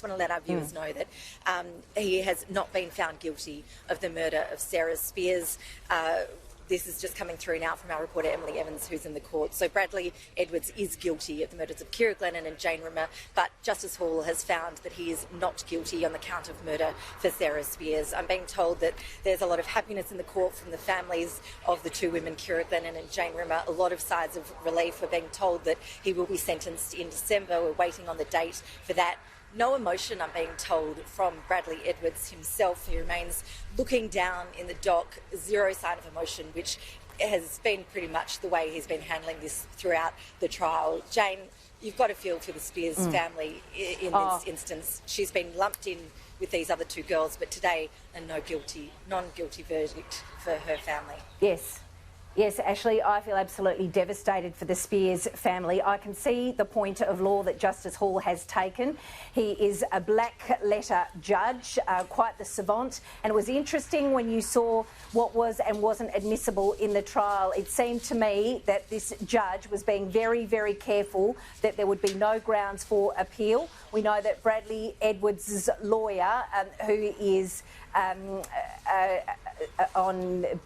want to let our viewers know that he has not been found guilty of the murder of Sarah Spiers. This is just coming through now from our reporter Emily Evans, who's in the court. So Bradley Edwards is guilty of the murders of Ciara, Glennon and Jane Rimmer, but Justice Hall has found that he is not guilty on the count of murder for Sarah Spiers. I'm being told that there's a lot of happiness in the court from the families of the two women, Ciara, Glennon and Jane Rimmer. A lot of sighs of relief. We're being told that he will be sentenced in December. We're waiting on the date for that. No emotion, I'm being told, from Bradley Edwards himself. He remains looking down in the dock, zero sign of emotion, which has been pretty much the way he's been handling this throughout the trial. Jane, you've got to feel for the Spiers family in this instance. She's been lumped in with these other two girls, but today a non-guilty verdict for her family. Yes. Yes, Ashley, I feel absolutely devastated for the Spiers family. I can see the point of law that Justice Hall has taken. He is a black letter judge, quite the savant, and it was interesting when you saw what was and wasn't admissible in the trial. It seemed to me that this judge was being very, very careful that there would be no grounds for appeal. We know that Bradley Edwards' lawyer, who is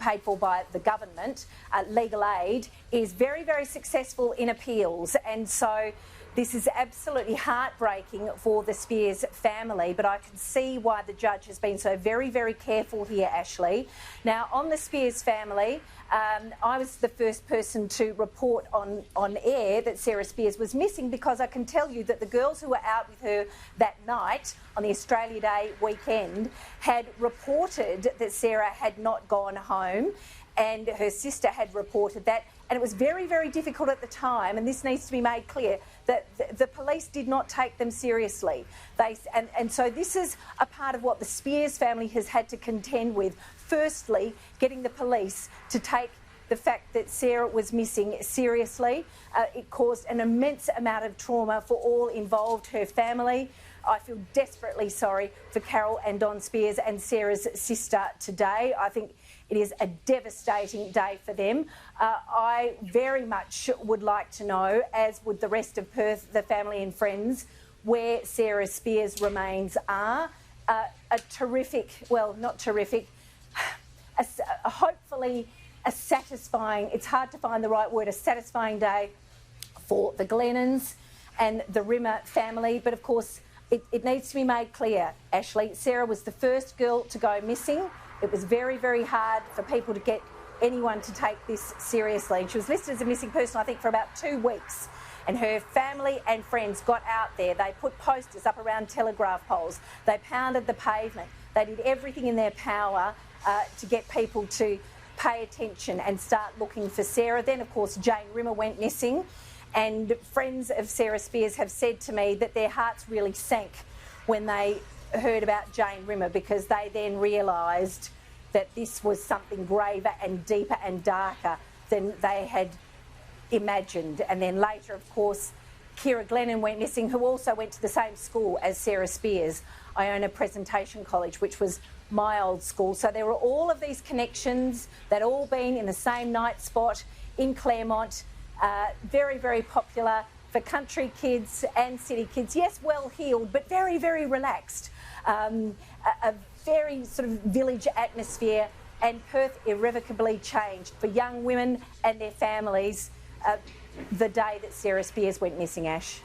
paid for by the government, legal aid, is very, very successful in appeals, and so this is absolutely heartbreaking for the Spiers family, but I can see why the judge has been so very, very careful here, Ashley. Now, on the Spiers family, I was the first person to report on air that Sarah Spiers was missing, because I can tell you that the girls who were out with her that night on the Australia Day weekend had reported that Sarah had not gone home, and her sister had reported that. And it was very, very difficult at the time, and this needs to be made clear, that the police did not take them seriously. And so this is a part of what the Spiers family has had to contend with. Firstly, getting the police to take the fact that Sarah was missing seriously. It caused an immense amount of trauma for all involved, her family. I feel desperately sorry for Carol and Don Spiers and Sarah's sister today. I think it is a devastating day for them. I very much would like to know, as would the rest of Perth, the family and friends, where Sarah Spiers' remains are. A terrific, well, not terrific, hopefully a satisfying, it's hard to find the right word, a satisfying day for the Glennons and the Rimmer family. But of course, it needs to be made clear, Ashley, Sarah was the first girl to go missing. It was very, very hard for people to get anyone to take this seriously. She was listed as a missing person, I think, for about 2 weeks. And her family and friends got out there. They put posters up around telegraph poles. They pounded the pavement. They did everything in their power to get people to pay attention and start looking for Sarah. Then, of course, Jane Rimmer went missing. And friends of Sarah Spiers have said to me that their hearts really sank when they heard about Jane Rimmer, because they then realised that this was something graver and deeper and darker than they had imagined. And then later, of course, Ciara Glennon went missing, who also went to the same school as Sarah Spiers, Iona Presentation College, which was my old school. So there were all of these connections that all been in the same night spot in Claremont. Very, very popular for country kids and city kids. Yes, well-heeled, but very, very relaxed. A very sort of village atmosphere, and Perth irrevocably changed for young women and their families the day that Sarah Spiers went missing, Ash.